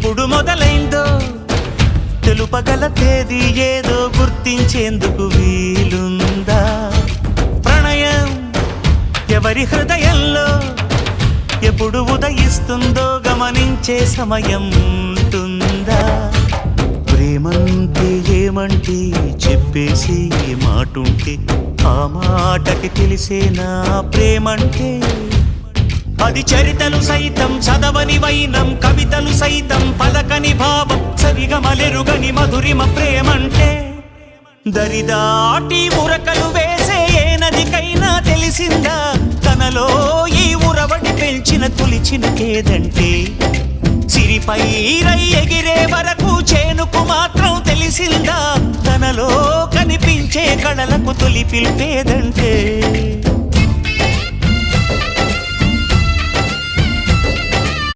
ఎప్పుడు మొదలైందో తెలుపగల తేదీ ఏదో గుర్తించేందుకు వీలుందా? ప్రణయం ఎవరి హృదయంలో ఎప్పుడు ఉదయిస్తుందో గమనించే సమయం ఉంటుందా? ప్రేమంటే ఏమంటే చెప్పేసి మాటుంటే ఆ మాటకి తెలిసేనా ప్రేమంటే? అది చరితలు సైతం చదవని వైనం, కవితలు సైతం పలకని భావం, సరిగమలెరుగని మధురిమ ప్రేమంటే. దరిదాటి ఉరకలు వేసే ఏ నదికైనా తెలిసిందా తనలో ఈ ఉరవడి పెంచిన తొలిచిన కేదంటే? సిరిపై రై ఎగిరే వరకు చేనుకు మాత్రం తెలిసిందా తనలో కనిపించే కళలకు తొలి పిలిపేదంటే?